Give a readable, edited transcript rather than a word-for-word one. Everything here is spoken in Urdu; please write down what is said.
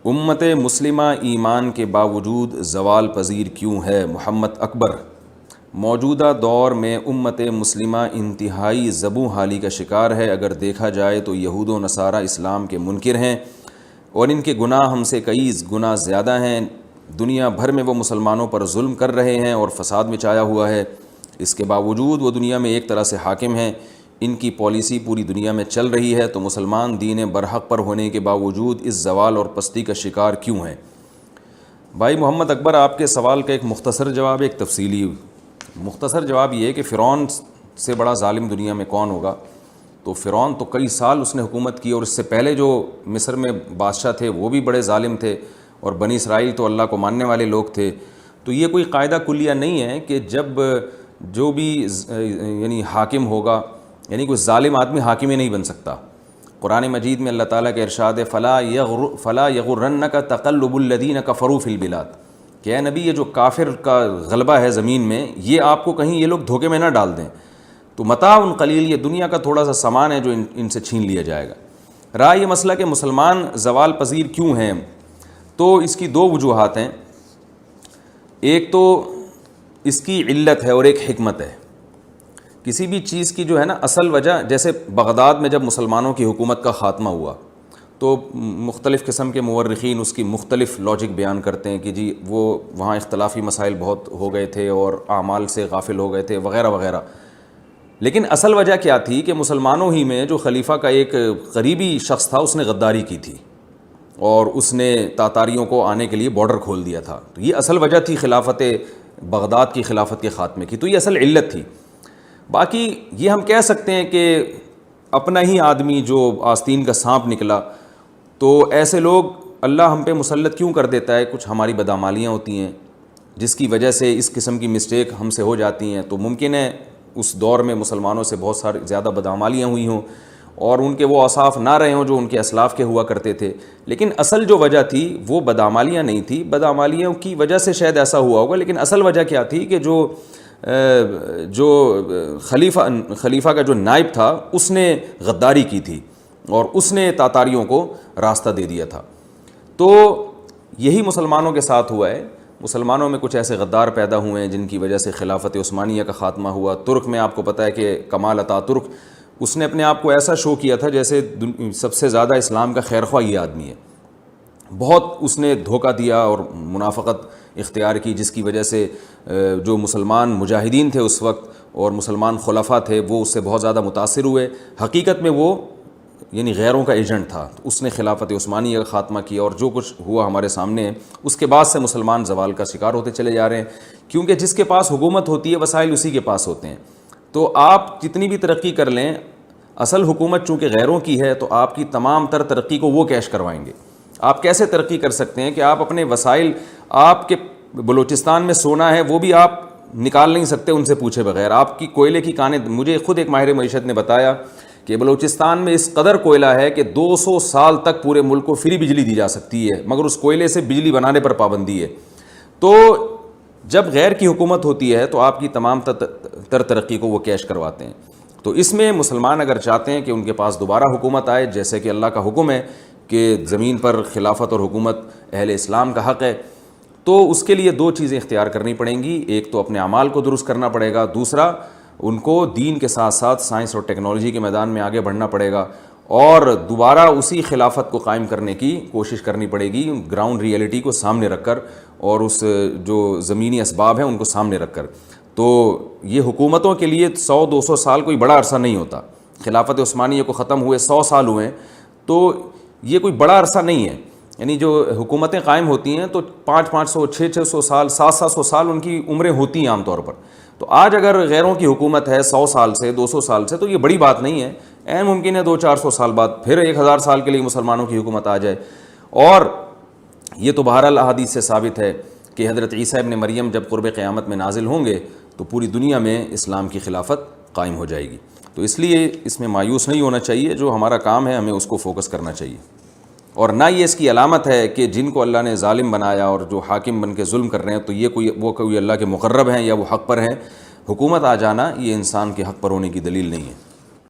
امت مسلمہ ایمان کے باوجود زوال پذیر کیوں ہے؟ محمد اکبر۔ موجودہ دور میں امت مسلمہ انتہائی زبوں حالی کا شکار ہے۔ اگر دیکھا جائے تو یہود و نصارہ اسلام کے منکر ہیں اور ان کے گناہ ہم سے کئی گنا زیادہ ہیں۔ دنیا بھر میں وہ مسلمانوں پر ظلم کر رہے ہیں اور فساد مچایا ہوا ہے۔ اس کے باوجود وہ دنیا میں ایک طرح سے حاکم ہیں۔ ان کی پالیسی پوری دنیا میں چل رہی ہے، تو مسلمان دین برحق پر ہونے کے باوجود اس زوال اور پستی کا شکار کیوں ہیں؟ بھائی محمد اکبر، آپ کے سوال کا ایک مختصر جواب، ایک تفصیلی مختصر جواب یہ ہے کہ فرعون سے بڑا ظالم دنیا میں کون ہوگا؟ تو فرعون تو کئی سال اس نے حکومت کی، اور اس سے پہلے جو مصر میں بادشاہ تھے وہ بھی بڑے ظالم تھے، اور بنی اسرائیل تو اللہ کو ماننے والے لوگ تھے۔ تو یہ کوئی قاعدہ کلیہ نہیں ہے کہ جب جو بھی یعنی حاکم ہوگا، یعنی کوئی ظالم آدمی حاکم ہی نہیں بن سکتا۔ قرآن مجید میں اللہ تعالیٰ کا ارشاد ہے فلا یغرنک تقلب الذین کفروا فی البلاد، کہ اے نبی یہ جو کافر کا غلبہ ہے زمین میں، یہ آپ کو کہیں یہ لوگ دھوکے میں نہ ڈال دیں۔ تو متاع قلیل، یہ دنیا کا تھوڑا سا سامان ہے جو ان سے چھین لیا جائے گا۔ رہا یہ مسئلہ کہ مسلمان زوال پذیر کیوں ہیں، تو اس کی دو وجوہات ہیں۔ ایک تو اس کی علت ہے اور ایک حکمت ہے۔ کسی بھی چیز کی جو ہے نا اصل وجہ، جیسے بغداد میں جب مسلمانوں کی حکومت کا خاتمہ ہوا تو مختلف قسم کے مورخین اس کی مختلف لاجک بیان کرتے ہیں کہ جی وہ وہاں اختلافی مسائل بہت ہو گئے تھے اور اعمال سے غافل ہو گئے تھے وغیرہ وغیرہ۔ لیکن اصل وجہ کیا تھی کہ مسلمانوں ہی میں جو خلیفہ کا ایک قریبی شخص تھا اس نے غداری کی تھی اور اس نے تاتاریوں کو آنے کے لیے بارڈر کھول دیا تھا۔ تو یہ اصل وجہ تھی خلافت بغداد کی خلافت کے خاتمے کی، تو یہ اصل علت تھی۔ باقی یہ ہم کہہ سکتے ہیں کہ اپنا ہی آدمی جو آستین کا سانپ نکلا، تو ایسے لوگ اللہ ہم پہ مسلط کیوں کر دیتا ہے؟ کچھ ہماری بدعمالیاں ہوتی ہیں جس کی وجہ سے اس قسم کی مسٹیک ہم سے ہو جاتی ہیں۔ تو ممکن ہے اس دور میں مسلمانوں سے بہت ساری زیادہ بدعمالیاں ہوئی ہوں اور ان کے وہ اوصاف نہ رہے ہوں جو ان کے اسلاف کے ہوا کرتے تھے، لیکن اصل جو وجہ تھی وہ بدعمالیاں نہیں تھی۔ بدعمالیوں کی وجہ سے شاید ایسا ہوا ہوگا، لیکن اصل وجہ کیا تھی کہ جو خلیفہ کا جو نائب تھا اس نے غداری کی تھی اور اس نے تاتاریوں کو راستہ دے دیا تھا۔ تو یہی مسلمانوں کے ساتھ ہوا ہے۔ مسلمانوں میں کچھ ایسے غدار پیدا ہوئے ہیں جن کی وجہ سے خلافت عثمانیہ کا خاتمہ ہوا۔ ترک میں آپ کو پتہ ہے کہ کمال اتاترک، اس نے اپنے آپ کو ایسا شو کیا تھا جیسے سب سے زیادہ اسلام کا خیرخواہ یہ آدمی ہے۔ بہت اس نے دھوکہ دیا اور منافقت اختیار کی، جس کی وجہ سے جو مسلمان مجاہدین تھے اس وقت اور مسلمان خلفاء تھے وہ اس سے بہت زیادہ متاثر ہوئے۔ حقیقت میں وہ یعنی غیروں کا ایجنٹ تھا۔ اس نے خلافت عثمانیہ کا خاتمہ کیا اور جو کچھ ہوا ہمارے سامنے ہے، اس کے بعد سے مسلمان زوال کا شکار ہوتے چلے جا رہے ہیں، کیونکہ جس کے پاس حکومت ہوتی ہے وسائل اسی کے پاس ہوتے ہیں۔ تو آپ جتنی بھی ترقی کر لیں، اصل حکومت چونکہ غیروں کی ہے تو آپ کی تمام تر ترقی کو وہ کیش کروائیں گے۔ آپ کیسے ترقی کر سکتے ہیں کہ آپ اپنے وسائل، آپ کے بلوچستان میں سونا ہے وہ بھی آپ نکال نہیں سکتے ان سے پوچھے بغیر۔ آپ کی کوئلے کی کانیں، مجھے خود ایک ماہر معیشت نے بتایا کہ بلوچستان میں اس قدر کوئلہ ہے کہ 200 سال تک پورے ملک کو فری بجلی دی جا سکتی ہے، مگر اس کوئلے سے بجلی بنانے پر پابندی ہے۔ تو جب غیر کی حکومت ہوتی ہے تو آپ کی تمام تر ترقی کو وہ کیش کرواتے ہیں۔ تو اس میں مسلمان اگر چاہتے ہیں کہ ان کے پاس دوبارہ حکومت آئے، جیسے کہ اللہ کا حکم ہے کہ زمین پر خلافت اور حکومت اہل اسلام کا حق ہے، تو اس کے لیے دو چیزیں اختیار کرنی پڑیں گی۔ ایک تو اپنے اعمال کو درست کرنا پڑے گا، دوسرا ان کو دین کے ساتھ ساتھ سائنس اور ٹیکنالوجی کے میدان میں آگے بڑھنا پڑے گا اور دوبارہ اسی خلافت کو قائم کرنے کی کوشش کرنی پڑے گی، گراؤنڈ ریئلٹی کو سامنے رکھ کر اور اس جو زمینی اسباب ہیں ان کو سامنے رکھ کر۔ تو یہ حکومتوں کے لیے 100-200 سال کوئی بڑا عرصہ نہیں ہوتا۔ خلافت عثمانیہ کو ختم ہوئے 100 سال ہوئے، تو یہ کوئی بڑا عرصہ نہیں ہے۔ یعنی جو حکومتیں قائم ہوتی ہیں تو 500-500 600 سال 700 سال ان کی عمریں ہوتی ہیں عام طور پر۔ تو آج اگر غیروں کی حکومت ہے 100 سال سے 200 سال سے تو یہ بڑی بات نہیں ہے۔ عین ممکن ہے 200-400 سال بعد پھر 1000 سال کے لیے مسلمانوں کی حکومت آ جائے۔ اور یہ تو بہرحال احادیث سے ثابت ہے کہ حضرت عیسیٰ ابن مریم جب قرب قیامت میں نازل ہوں گے تو پوری دنیا میں اسلام کی خلافت قائم ہو جائے گی۔ تو اس لیے اس میں مایوس نہیں ہونا چاہیے، جو ہمارا کام ہے ہمیں اس کو فوکس کرنا چاہیے، اور نہ یہ اس کی علامت ہے کہ جن کو اللہ نے ظالم بنایا اور جو حاکم بن کے ظلم کر رہے ہیں تو یہ کوئی اللہ کے مقرب ہیں یا وہ حق پر ہیں۔ حکومت آ جانا یہ انسان کے حق پر ہونے کی دلیل نہیں ہے۔